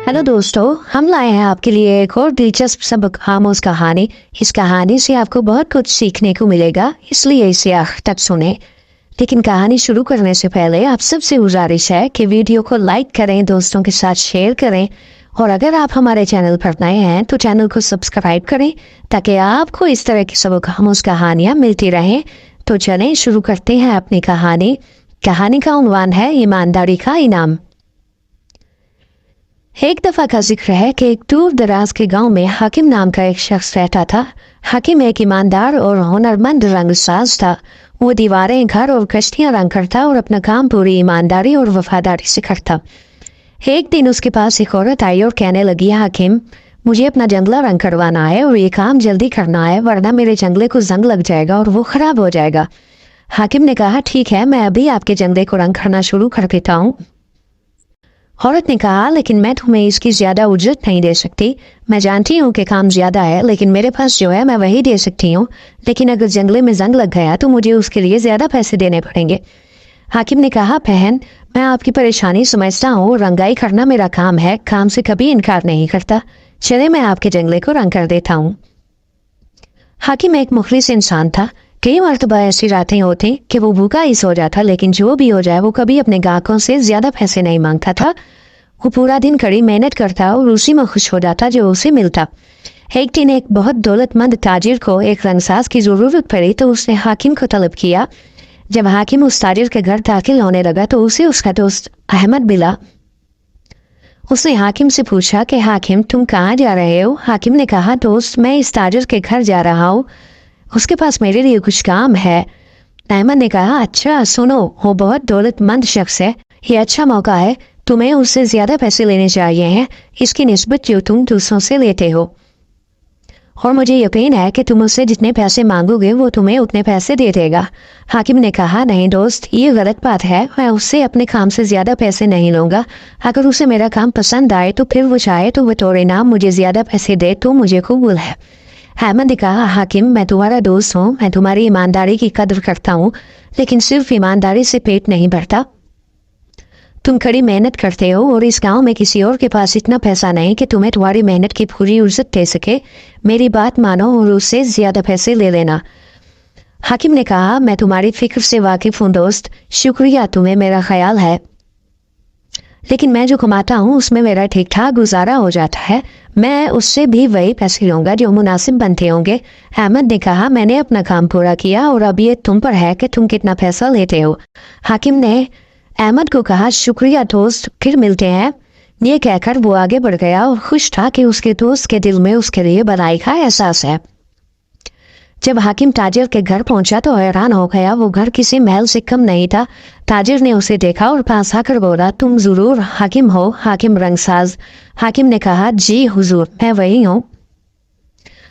Hello दोस्तों, हम लाए हैं आपके लिए एक और दिलचस्प सबक आमोज कहानी। इस कहानी से आपको बहुत कुछ सीखने को मिलेगा, इसलिए इसे आखिर तक सुने। लेकिन कहानी शुरू करने से पहले आप सबसे गुजारिश है कि वीडियो को लाइक करें, दोस्तों के साथ शेयर करें, और अगर आप हमारे चैनल पर नए हैं तो चैनल को सब्सक्राइब करें ताकि आपको इस तरह की सबक आमोज कहानियाँ मिलती रहें। तो चलें शुरू करते हैं अपनी कहानी। कहानी का उन्वान है ईमानदारी का इनाम। एक दफा का जिक्र है कि एक दूर दराज के गांव में हाकिम नाम का एक शख्स रहता था। हाकिम एक ईमानदार और हुनरमंद रंगसाज था। वो दीवारें, घर और कश्तियां रंग करता और अपना काम पूरी ईमानदारी और वफादारी से करता। एक दिन उसके पास एक औरत आई और कहने लगी, हाकिम, मुझे अपना जंगला रंग करवाना है और ये काम जल्दी करना है, वरना मेरे जंगले को जंग लग जाएगा और वो खराब हो जाएगा। हाकिम ने कहा, ठीक है, मैं अभी आपके जंगले को रंग करना शुरू कर देता हूँ। औरत ने कहा, लेकिन मैं तुम्हें इसकी ज्यादा उजरत नहीं दे सकती। मैं जानती हूँ कि काम ज्यादा है, लेकिन मेरे पास जो है मैं वही दे सकती हूँ। लेकिन अगर जंगले में जंग लग गया तो मुझे उसके लिए ज्यादा पैसे देने पड़ेंगे। हाकिम ने कहा, बहन, मैं आपकी परेशानी समझता हूँ, रंगाई करना मेरा काम है, काम से कभी इनकार नहीं करता। चले मैं आपके जंगले को रंग कर देता हूँ। हाकिम एक मुखलिस इंसान था। कई मरतबा ऐसी रातें होती कि वो भूखा ही सो जाता, लेकिन जो भी हो जाए वो कभी अपने ग्राहकों से ज्यादा पैसे नहीं मांगता था। वो पूरा दिन कड़ी मेहनत करता और उसी में खुश हो जाता जो उसे मिलता। एक दिन एक बहुत दौलतमंद ताजिर को एक रंगसाज की जरूरत पड़ी तो उसने हाकिम को तलब किया। जब हाकिम उस ताजिर के घर दाखिल होने लगा तो उसे उसका दोस्त अहमद मिला। उसने हाकिम से पूछा कि हाकिम, तुम कहाँ जा रहे हो? हाकिम ने कहा, दोस्त, मैं इस ताजिर के घर जा रहा हूँ, उसके पास मेरे लिए कुछ काम है। अहमद ने कहा, अच्छा सुनो, वो बहुत दौलतमंद शख्स है, ये अच्छा मौका है, तुम्हें उससे ज्यादा पैसे लेने चाहिए हैं इसकी निस्बत जो तुम दूसरों से लेते हो, और मुझे यकीन है कि तुम उससे जितने पैसे मांगोगे वो तुम्हें उतने पैसे दे देगा। हाकिम ने कहा, नहीं दोस्त, ये गलत बात है, मैं उससे अपने काम से ज्यादा पैसे नहीं लूंगा। अगर उसे मेरा काम पसंद आए तो फिर वो चाहे तो बतौर इनाम मुझे ज्यादा पैसे दे तो मुझे कबूल है। अहमद ने कहा, हाकिम, मैं तुम्हारा दोस्त हूँ, मैं तुम्हारी ईमानदारी की कदर करता हूँ, लेकिन सिर्फ ईमानदारी से पेट नहीं भरता। तुम कड़ी मेहनत करते हो और इस गांव में किसी और के पास इतना पैसा नहीं कि तुम्हें तुम्हारी मेहनत की पूरी उज्जत दे सके। मेरी बात मानो और उससे ज्यादा पैसे ले लेना। हाकिम ने कहा, मैं तुम्हारी फिक्र से वाकिफ हूँ दोस्त, शुक्रिया, तुम्हें मेरा ख्याल है, लेकिन मैं जो कमाता हूँ उसमें मेरा ठीक ठाक गुजारा हो जाता है। मैं उससे भी वही पैसे लूंगा जो मुनासिब बनते होंगे। अहमद ने कहा, मैंने अपना काम पूरा किया और अब ये तुम पर है कि तुम कितना पैसा लेते हो। हाकिम ने अहमद को कहा, शुक्रिया दोस्त, फिर मिलते हैं। ये कहकर वो आगे बढ़ गया और खुश था कि उसके दोस्त के दिल में उसके लिए भलाई का एहसास है। जब हाकिम ताजिर के घर पहुंचा तो हैरान हो गया, वो घर किसी महल से कम नहीं था। ताजिर ने उसे देखा और पास आकर बोला, तुम जरूर हाकिम हो, हाकिम रंगसाज। हाकिम ने कहा, जी हुजूर, मैं वही हूँ,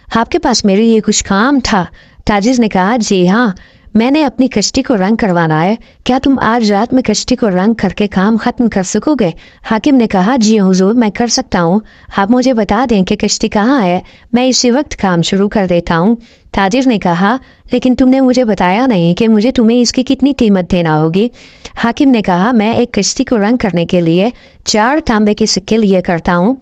आपके पास मेरे लिए कुछ काम था। ताजिर ने कहा, जी हाँ, मैंने अपनी कश्ती को रंग करवाना है, क्या तुम आज रात में कश्ती को रंग करके काम खत्म कर सकोगे? हाकिम ने कहा, जी हुजूर, मैं कर सकता हूँ, आप मुझे बता दें कि कश्ती कहाँ है, मैं इसी वक्त काम शुरू कर देता हूँ। ताजिर ने कहा, लेकिन तुमने मुझे बताया नहीं कि मुझे तुम्हें इसकी कितनी कीमत देना होगी। हाकिम ने कहा, मैं एक कश्ती को रंग करने के लिए 4 तांबे के सिक्के लिए करता हूँ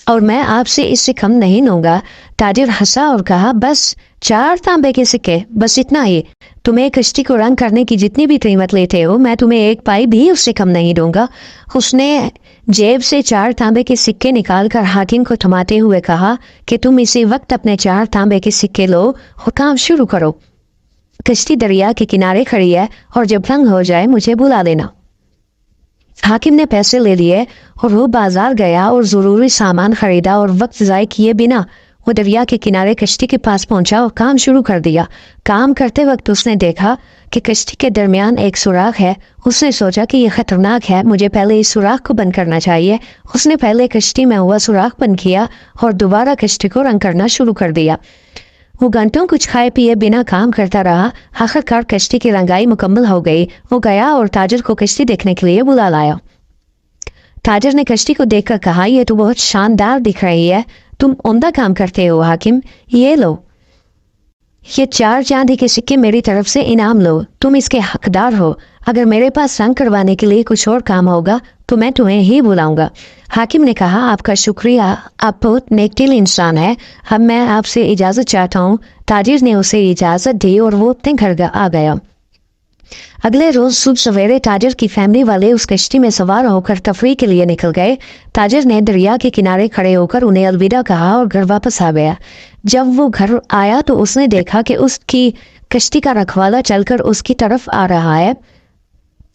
और मैं आपसे इससे कम नहीं लूंगा। ताजिर हंसा और कहा, बस 4 तांबे के सिक्के, बस इतना ही? तुम्हें कश्ती को रंग करने की जितनी भी कीमत लेते हो मैं तुम्हें एक पाई भी उससे कम नहीं दूंगा। उसने जेब से 4 तांबे के सिक्के निकाल कर हाकिम को थमाते हुए कहा कि तुम इसी वक्त अपने 4 तांबे के सिक्के लो और काम शुरू करो। कश्ती दरिया के किनारे खड़ी है और जब रंग हो जाए मुझे बुला देना। हाकिम ने पैसे ले लिए और वो बाजार गया और जरूरी सामान खरीदा और वक्त ज़ाय किए बिना वो दरिया के किनारे कश्ती के पास पहुंचा और काम शुरू कर दिया। काम करते वक्त उसने देखा कि कश्ती के दरमियान एक सुराख है। उसने सोचा कि यह खतरनाक है, मुझे पहले इस सुराख को बंद करना चाहिए। उसने पहले कश्ती में हुआ सुराख बंद किया और दोबारा कश्ती को रंग करना शुरू कर दिया। वो घंटों कुछ खाए पिए बिना काम करता रहा। आखिरकार कश्ती की रंगाई मुकम्मल हो गई। वो गया और ताजिर को कश्ती देखने के लिए बुला लाया। ताजिर ने कश्ती को देखकर कहा, यह तो बहुत शानदार दिख रही है, तुम उम्दा काम करते हो हाकिम, ये लो। یہ 4 چاندی کے سکے میری طرف سے انعام لو، تم اس کے حقدار ہو، اگر میرے پاس رنگ کروانے کے لیے کچھ اور کام ہوگا تو میں تمہیں ہی بلاؤں گا۔ حاکم نے کہا آپ کا شکریہ، آپ بہت نیک دل انسان ہے، اب میں آپ سے اجازت چاہتا ہوں۔ تاجر نے اسے اجازت دی اور وہ اپنے گھر آ گیا۔ اگلے روز صبح سویرے تاجر کی فیملی والے اس کشتی میں سوار ہو کر تفریح کے لیے نکل گئے۔ تاجر نے دریا کے کنارے کھڑے ہو کر انہیں الوداع کہا اور گھر واپس آ گیا۔ جب وہ گھر آیا تو اس نے دیکھا کہ اس کی کشتی کا رکھوالا چل کر اس کی طرف آ رہا ہے۔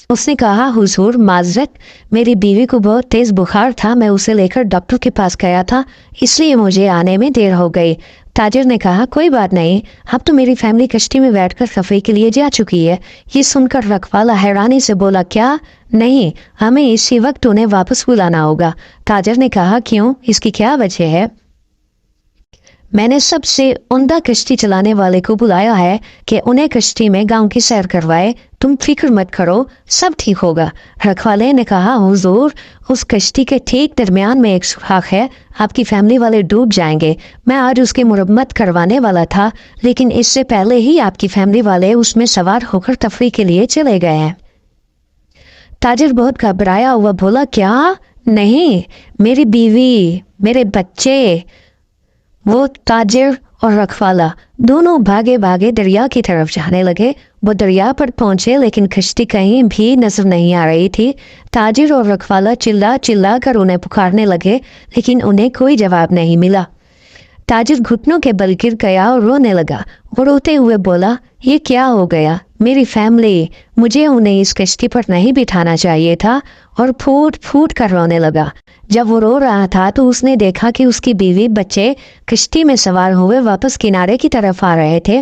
اس نے کہا حضور معذرت، میری بیوی کو بہت تیز بخار تھا، میں اسے لے کر ڈاکٹر کے پاس گیا تھا، اس لیے مجھے آنے میں دیر ہو گئی۔ تاجر نے کہا کوئی بات نہیں، اب تو میری فیملی کشتی میں بیٹھ کر تفریح کے لیے جا چکی ہے۔ یہ سن کر رکھوالا حیرانی سے بولا کیا؟ نہیں، ہمیں اسی وقت انہیں واپس بلانا ہوگا۔ تاجر نے کہا کیوں؟ اس کی کیا وجہ ہے؟ میں نے سب سے عمدہ کشتی چلانے والے کو بلایا ہے کہ انہیں کشتی میں گاؤں کی سیر کروائے، تم فکر مت کرو، سب ٹھیک ہوگا۔ رکھوالے نے کہا حضور، اس کشتی کے ٹھیک درمیان میں ایک سوراخ ہے، آپ کی فیملی والے ڈوب جائیں گے، میں آج اس کی مرمت کروانے والا تھا، لیکن اس سے پہلے ہی آپ کی فیملی والے اس میں سوار ہو کر تفریح کے لیے چلے گئے ہیں۔ تاجر بہت گھبرایا ہوا بولا کیا؟ نہیں، میری بیوی، میرے بچے۔ وہ تاجر اور رکھوالا دونوں بھاگے بھاگے دریا کی طرف جانے لگے۔ وہ دریا پر پہنچے لیکن کشتی کہیں بھی نظر نہیں آ رہی تھی۔ تاجر اور رکھوالا چلا چلا کر انہیں پکارنے لگے لیکن انہیں کوئی جواب نہیں ملا۔ تاجر گھٹنوں کے بل گر گیا اور رونے لگا۔ وہ روتے ہوئے بولا یہ کیا ہو گیا؟ میری فیملی، مجھے انہیں اس کشتی پر نہیں بٹھانا چاہیے تھا، اور پھوٹ پھوٹ کر رونے لگا۔ جب وہ رو رہا تھا تو اس نے دیکھا کہ اس کی بیوی بچے کشتی میں سوار ہوئے واپس کنارے کی طرف آ رہے تھے۔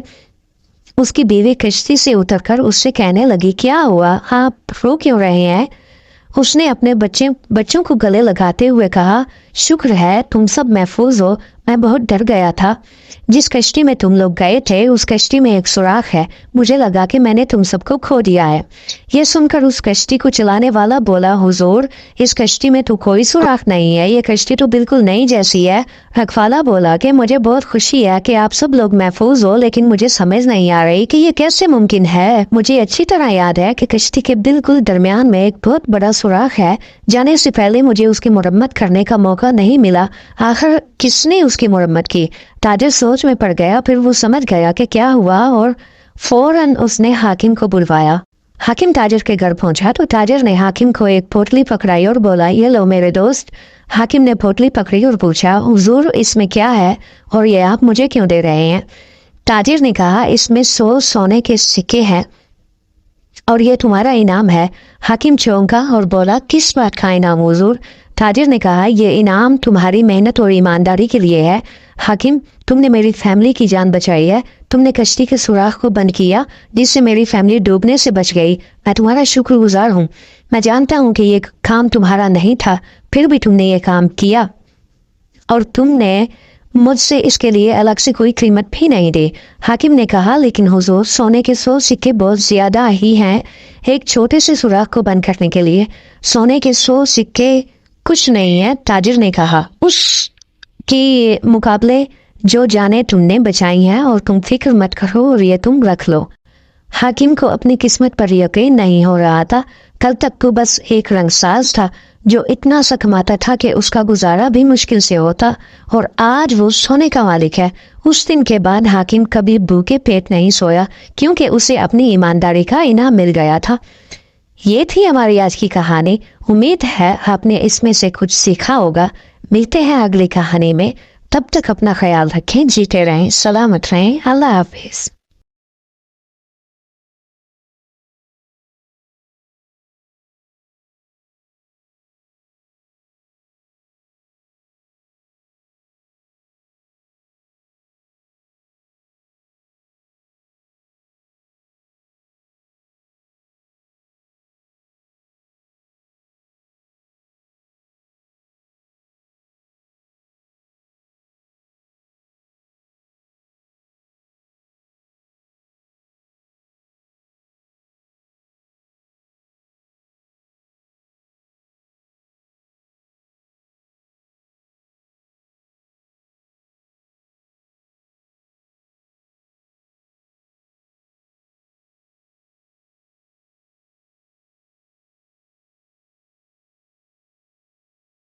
اس کی بیوی کشتی سے اتر کر اس سے کہنے لگی کیا ہوا، آپ رو کیوں رہے ہیں؟ اس نے اپنے بچوں کو گلے لگاتے ہوئے کہا شکر ہے تم سب محفوظ ہو، میں بہت ڈر گیا تھا۔ جس کشتی میں تم لوگ گئے تھے اس کشتی میں ایک سوراخ ہے، مجھے لگا کہ میں نے تم سب کو کھو دیا ہے۔ یہ سن کر اس کشتی کو چلانے والا بولا حضور، اس کشتی میں تو کوئی سوراخ نہیں ہے، یہ کشتی تو بالکل نئی جیسی ہے۔ رکھوالا بولا کہ مجھے بہت خوشی ہے کہ آپ سب لوگ محفوظ ہو، لیکن مجھے سمجھ نہیں آ رہی کہ یہ کیسے ممکن ہے۔ مجھے اچھی طرح یاد ہے کہ کشتی کے بالکل درمیان میں ایک بہت بڑا سوراخ ہے، جانے سے پہلے مجھے اس کی مرمت کرنے کا موقع نہیں ملا، آخر کس نے اس کی مرمت کی؟ تاجر سوچ میں پڑ گیا، پھر وہ سمجھ گیا کہ کیا ہوا اور فوراً اس نے حاکم کو بلوایا۔ حاکم تاجر کے گھر پہنچا تو تاجر نے حاکم کو ایک پوٹلی پکڑائی اور بولا یہ لو میرے دوست۔ حاکم نے پوٹلی پکڑی اور پوچھا حضور اس میں کیا ہے اور یہ آپ مجھے کیوں دے رہے ہیں؟ تاجر نے کہا اس میں 100 سونے کے سکے ہیں اور یہ تمہارا انعام ہے۔ حاکم چونکا اور بولا کس بات کا انعام حضور؟ تاجر نے کہا یہ انعام تمہاری محنت اور ایمانداری کے لیے ہے۔ حاکم تم نے میری فیملی کی جان بچائی ہے، تم نے کشتی کے سوراخ کو بند کیا جس سے میری فیملی ڈوبنے سے بچ گئی، میں تمہارا شکر گزار ہوں۔ میں جانتا ہوں کہ یہ کام تمہارا نہیں تھا، پھر بھی تم نے یہ کام کیا اور تم نے مجھ سے اس کے لیے الگ سے کوئی قیمت بھی نہیں دی۔ حاکم نے کہا لیکن حضور سونے کے 100 سکے بہت زیادہ ہی ہیں ایک چھوٹے سے سوراخ کو بند کرنے کے لیے، سونے کے 100 سکے کچھ نہیں ہے۔ تاجر نے کہا اس کے مقابلے جو جانیں تم نے بچائی ہیں، اور تم فکر مت کرو اور یہ تم رکھ لو۔ حاکم کو اپنی قسمت پر یقین نہیں ہو رہا تھا، کل تک تو بس ایک رنگ ساز تھا جو اتنا سا کماتا تھا کہ اس کا گزارا بھی مشکل سے ہوتا، اور آج وہ سونے کا مالک ہے۔ اس دن کے بعد حاکم کبھی بھوکے پیٹ نہیں سویا کیونکہ اسے اپنی ایمانداری کا انعام مل گیا تھا۔ یہ تھی ہماری آج کی کہانی، امید ہے آپ نے اس میں سے کچھ سیکھا ہوگا۔ ملتے ہیں اگلی کہانی میں، تب تک اپنا خیال رکھیں، جیتے رہیں، سلامت رہیں، اللہ حافظ۔